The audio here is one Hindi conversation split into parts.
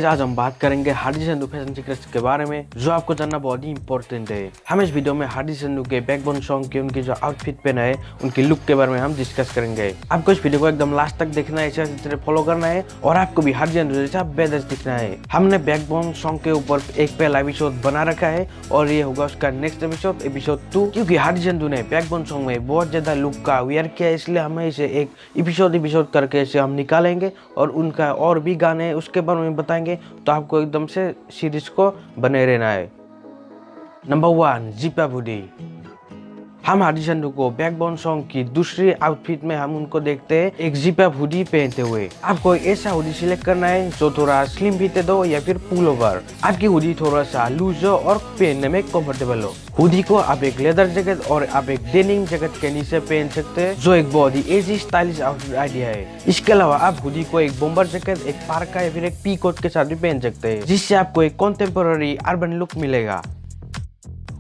आज हम बात करेंगे हार्दिक संधू फैशन सीक्रेट्स के बारे में, जो आपको जानना बहुत ही इंपॉर्टेंट है। हम इस वीडियो में हार्दिक संधू के बैकबोन सॉन्ग के उनकी जो आउटफिट पहना है, उनकी लुक के बारे में हम डिस्कस करेंगे। आपको इस वीडियो को एकदम लास्ट तक देखना है, इसे तरह फॉलो करना है और आपको भी हार्दिक संधू जैसा बेदर्स दिखना है। हमने बैकबोन सॉन्ग के ऊपर एक पहला एपिसोड बना रखा है और ये होगा उसका नेक्स्ट एपिसोड 2, क्योंकि हार्दिक संधू ने बैकबोन सॉन्ग में बहुत ज्यादा लुक का वेयर किया, इसलिए हमें इसे एक एपिसोड करके इसे हम निकालेंगे और उनका और भी गाने उसके बारे में बताएंगे। तो आपको एकदम से सीरीज को बने रहना है। Number 1, zipper hoodie. हम हार्दिक संधू को बैकबोन सॉन्ग की दूसरी आउटफिट में हम उनको देखते हैं एक जिपा हुडी पहनते हुए। आपको ऐसा हुडी सिलेक्ट करना है जो थोड़ा स्लिम फिटेड हो या फिर पुल ओवर। आपकी हुडी थोड़ा सा लूज हो और पहनने में कंफर्टेबल हो। हुडी को आप एक लेदर जैकेट और आप एक डेनिम जैकेट के नीचे पहन सकते हैं, जो एक बहुत ही इजी स्टाइलिश आउटफिट आइडिया है। इसके अलावा आप हुडी को एक बॉम्बर जैकेट, एक पार्का या फिर एक पी कोट के साथ भी पहन सकते हैं, जिससे आपको एक कॉन्टेम्पोररी अर्बन लुक मिलेगा।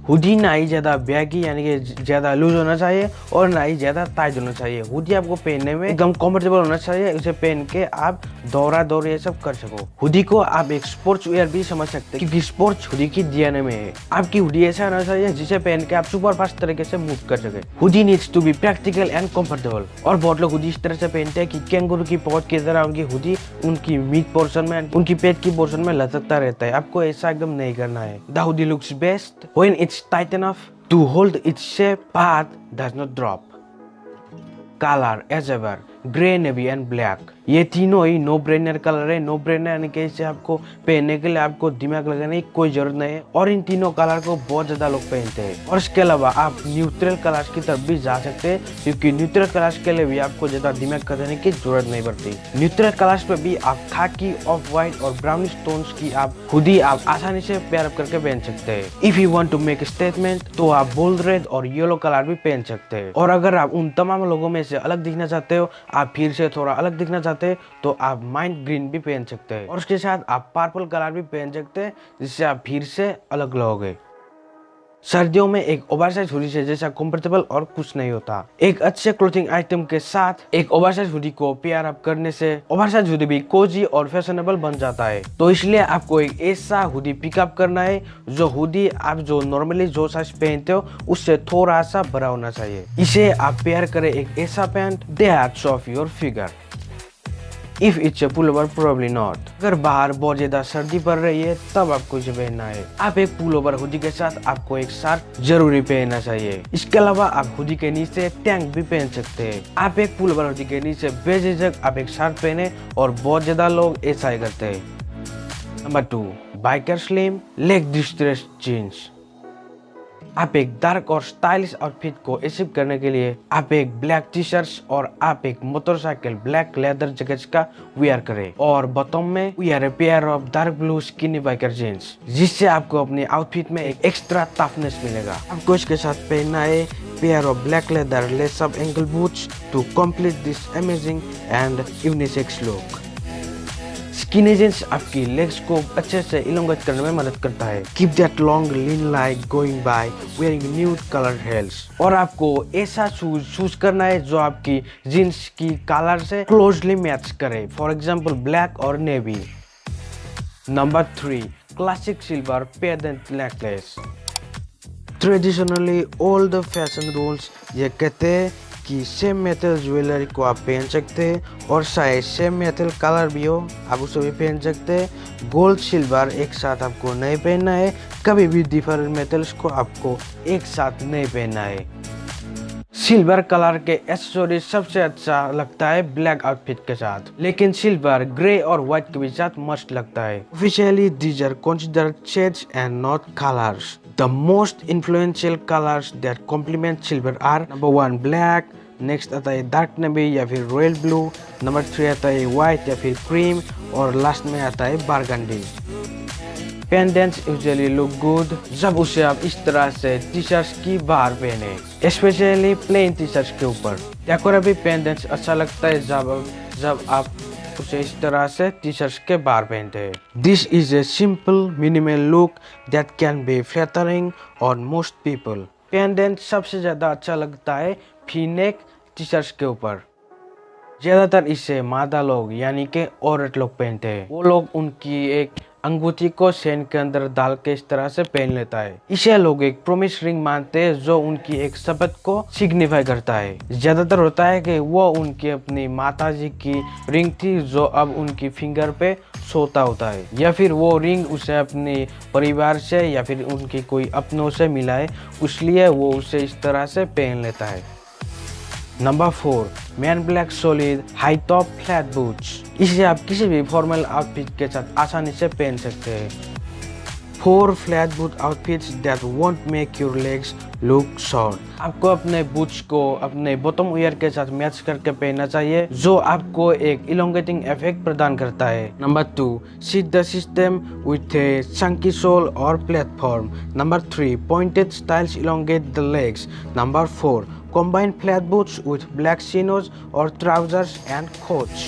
हुडी ना ही ज्यादा बैगी यानी कि ज्यादा लूज होना चाहिए और ना ही ज्यादा टाइट होना चाहिए। हुडी आपको पहनने में एकदम कंफर्टेबल होना चाहिए, इसे पहन के आप दौड़ ये सब कर सको। हुडी को आप एक स्पोर्ट्स वेयर भी समझ सकते हैं, क्योंकि स्पोर्ट्स हुडी की डीएनए में है। आपकी हुडी ऐसा होना चाहिए जिसे पहन के आप सुपर फास्ट तरीके से मूव कर सके। Hoodie needs to be practical and comfortable. और बहुत लोग हुडी इस तरह से पहनते हैं कि कैंगरू की पॉच की तरह उनकी हुडी उनकी मीट पोर्शन में, उनकी पेट की पोर्शन में लटकता रहता है। आपको ऐसा एकदम नहीं करना है। The hoodie looks best when it's tight enough to hold its shape but does not drop. Color as ever, grey, navy and black, ये तीनों ही नो ब्रेनर कलर है। नो ब्रेनर यानी कि इसे आपको पहनने के लिए आपको दिमाग लगाने की कोई जरूरत नहीं है और इन तीनों कलर को बहुत ज्यादा लोग पहनते हैं। और इसके अलावा आप न्यूट्रल कलर्स की तरफ भी जा सकते हैं, क्योंकि न्यूट्रल कलर्स के लिए भी आपको ज्यादा दिमाग लगाने की जरूरत नहीं पड़ती। न्यूट्रल कलर्स पे भी आप खाकी, ऑफ व्हाइट और ब्राउनिश टोन्स की आप हुडी आप आसानी से पेयर अप करके पहन सकते हैं। If you want to make statement तो आप बोल्ड रेड और येलो कलर भी पहन सकते हैं। और अगर आप उन तमाम लोगों में से अलग दिखना चाहते हो, आप फिर से थोड़ा अलग दिखना चाहते हैं, तो आप माइंड ग्रीन भी पहन सकते हैं और उसके साथ आप पर्पल कलर भी पहन सकते हैं, जिससे आप फिर से अलग लगोगे। सर्दियों में एक ओवरसाइज हुडी से जैसा कंफर्टेबल और कुछ नहीं होता। एक अच्छे क्लोथिंग आइटम के साथ एक ओवरसाइज हुडी को पेयर अप करने से ओवरसाइज हुडी भी कोजी और फैशनेबल बन जाता है। तो इसलिए आपको एक ऐसा हुडी पिकअप करना है जो हुडी आप जो नॉर्मली जो साइज पहनते हो उससे थोड़ा सा बड़ा होना चाहिए। इसे आप पेयर करें एक ऐसा pant that show off your figure. If it's a pullover, probably not. अगर बाहर बहुत ज्यादा सर्दी पड़ रही है तब आपको इसे पहनना है। आप एक पुलोवर हुडी के साथ आपको एक शार्ट जरूरी पहनना चाहिए। इसके अलावा आप हुडी के नीचे टैंक भी पहन सकते हैं। आप एक पुलोवर हुडी के नीचे बेझिझक आप एक शर्ट पहने और बहुत ज्यादा लोग ऐसा ही करते हैं। Number 2, biker slim leg distress jeans. आप एक डार्क और स्टाइलिश आउटफिट को अचीव करने के लिए आप एक ब्लैक टी शर्ट और आप एक मोटरसाइकिल ब्लैक लेदर जैकेट का वेयर करें और बॉटम में wear a pair of dark blue skinny biker jeans, जिससे आपको अपने आउटफिट में एक एक्स्ट्रा टफनेस मिलेगा। आपको इसके साथ पहनना है pair of black leather lace up ankle boots to complete this amazing and unisex look. Skinny jeans आपकी लेग्स को अच्छे से इलोंगेट करने में मदद करता है। Keep that long lean like going by wearing nude colour heels. और आपको ऐसा शूज चूज करना है जो आपकी जींस की कलर से क्लोजली मैच करे, फॉर एग्जांपल ब्लैक और navy. Number 3, classic silver pendant necklace. Traditionally all the fashion rules ये कहते हैं कि सेम मेटल ज्वेलरी को आप पहन सकते हैं और शायद सेम मेटल कलर भी हो, आप उसे भी पहन सकते हैं। गोल्ड सिल्वर एक साथ आपको नहीं पहनना है, कभी भी डिफरेंट मेटल्स को आपको एक साथ नहीं पहनना है। सिल्वर कलर के एक्सेसरीज सबसे अच्छा लगता है ब्लैक आउटफिट के साथ, लेकिन सिल्वर ग्रे और व्हाइट के भी साथ मस्त लगता है। Officially these are considered shades and not colours. The most influential colors that complement silver are number 1 black, next आता है डार्क नेवी या फिर रॉयल ब्लू, नंबर 3 आता है व्हाइट या फिर क्रीम और लास्ट में आता है बारगंडी। पेंडेंट्स यूजुअली लुक गुड जब उसे आप इस तरह से टी शर्ट्स की बाहर पहने, स्पेशली प्लेन टी शर्ट्स के ऊपर। या भी पेंडेंट्स अच्छा लगता है जब आप उसे इस तरह से टी शर्ट्स के बाहर पहनते हैं। This is a simple minimal look that can be flattering on most people. Pendant सबसे ज्यादा अच्छा लगता है वी नेक टी शर्ट्स के ऊपर। ज्यादातर इसे मादा लोग यानी कि औरत लोग पहनते हैं। वो लोग उनकी एक अंगूठी को सेन के अंदर डाल के इस तरह से पहन लेता है। इसे लोग एक प्रोमिस रिंग मानते हैं जो उनकी एक शपथ को सिग्निफाई करता है। ज्यादातर होता है कि वो उनकी अपनी माता जी की रिंग थी जो अब उनकी फिंगर पे सोता होता है, या फिर वो रिंग उसे अपने परिवार से या फिर उनकी कोई अपनों से मिला है, इसलिए वो उसे इस तरह से पहन लेता है। Number 4, man black solid high top flat boots. इसे आप किसी भी फॉर्मल आउटफिट के साथ आसानी से पहन सकते हैं। 4 flat boot outfits that won't make your legs look short. आपको अपने बूट्स को अपने बॉटम वियर के साथ मैच करके पहनना चाहिए जो आपको एक इलोंगेटिंग इफेक्ट प्रदान करता है। Number 2, seat the system with a chunky sole और platform. Number 3, pointed styles elongate the legs. Number 4, combine flat boots with black chinos or trousers and coats।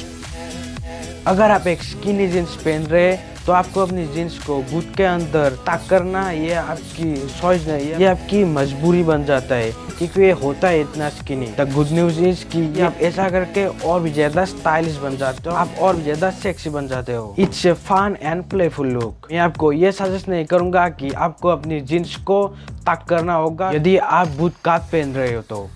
अगर आप एक स्किनी जींस पहन रहे हैं तो आपको अपनी जींस को बूट के अंदर ताक करना ये आपकी चॉइस नहीं है, ये आपकी मजबूरी बन जाता है क्योंकि ये होता है इतना skinny. The good news is कि आप ऐसा करके और भी ज्यादा स्टाइलिश बन जाते हो, आप और भी ज्यादा सेक्सी बन जाते हो। It's a fun and playful look. मैं आपको ये सजेस्ट नहीं करूंगा कि आपको अपनी जींस को ताक करना होगा यदि आप बूट काट पहन रहे हो तो।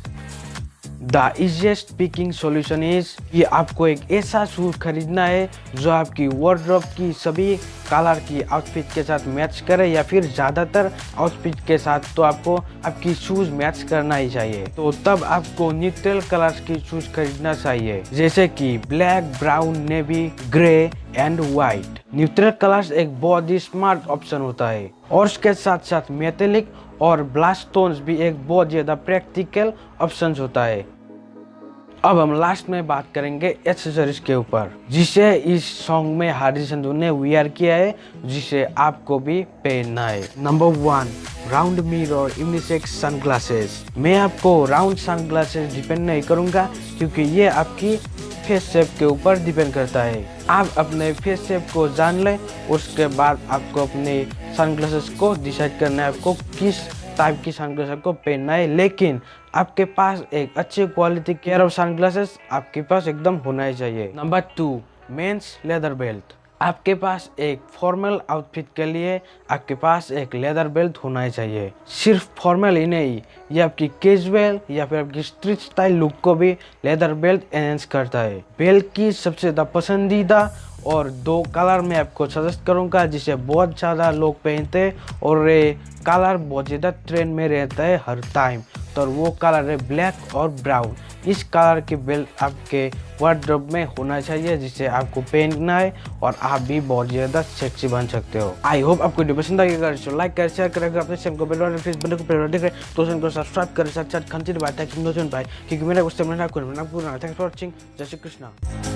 The easiest picking solution is कि आपको एक ऐसा शूज खरीदना है जो आपकी वार्डरोब की सभी कलर की आउटफिट के साथ मैच करे, या फिर ज्यादातर आउटफिट के साथ तो आपको आपकी शूज मैच करना ही चाहिए। तो तब आपको न्यूट्रल कलर्स की शूज खरीदना चाहिए जैसे कि black, brown, navy, grey and white. Neutral colours एक बहुत ही स्मार्ट ऑप्शन होता है और उसके साथ साथ मेटेलिक और ब्लास्ट टोन्स भी एक बहुत ज्यादा प्रैक्टिकल ऑप्शन होता है। अब हम लास्ट में बात करेंगे एक्सेसरीज के ऊपर जिसे इस सॉन्ग में हार्डी संधू ने वियर किया है, जिसे आपको भी पहनना है। Number 1, round mirror unisex sunglasses. मैं आपको राउंड सनग्लासेस डिपेंड नहीं करूंगा क्योंकि ये आपकी फेस शेप के ऊपर डिपेंड करता है। आप अपने फेस शेप को जान लें, उसके बाद आपको अपने सनग्लासेस को डिसाइड करना है आपको किस टाइप की सनग्लासेस को पहनना है। लेकिन आपके पास एक अच्छी क्वालिटी केयर ऑफ सनग्लासेस आपके पास एकदम होना ही चाहिए। Number 2, men's leather belt. आपके पास एक फॉर्मल आउटफिट के लिए आपके पास एक लेदर बेल्ट होना ही चाहिए। सिर्फ फॉर्मल ही नहीं, ये आपकी कैजुअल या फिर आपकी स्ट्रीट स्टाइल लुक को भी लेदर बेल्ट एनहेंस करता है। बेल्ट की सबसे ज़्यादा पसंदीदा और 2 कलर में आपको सजेस्ट करूंगा जिसे बहुत ज़्यादा लोग पहनते हैं और ये कलर बहुत ज़्यादा ट्रेंड में रहता है हर टाइम, तो वो कलर है ब्लैक और ब्राउन। इस कलर की बेल्ट आपके वार्डरोब में होना चाहिए जिसे आपको पहनना है और आप भी बहुत ज़्यादा सेक्सी बन सकते हो। आई होप आपको वीडियो पसंद आएगा, लाइक कर शेयर करें, अपने चैनल को बेल आइकन बटन को प्रेस देख रहे तो चैनल को सब्सक्राइब करें, साथ साथ घंटी दबाएं ताकि नोटिफिकेशन पाए क्योंकि मेरा कुछ समझना आपको। Thanks for watching. जय श्री कृष्णा।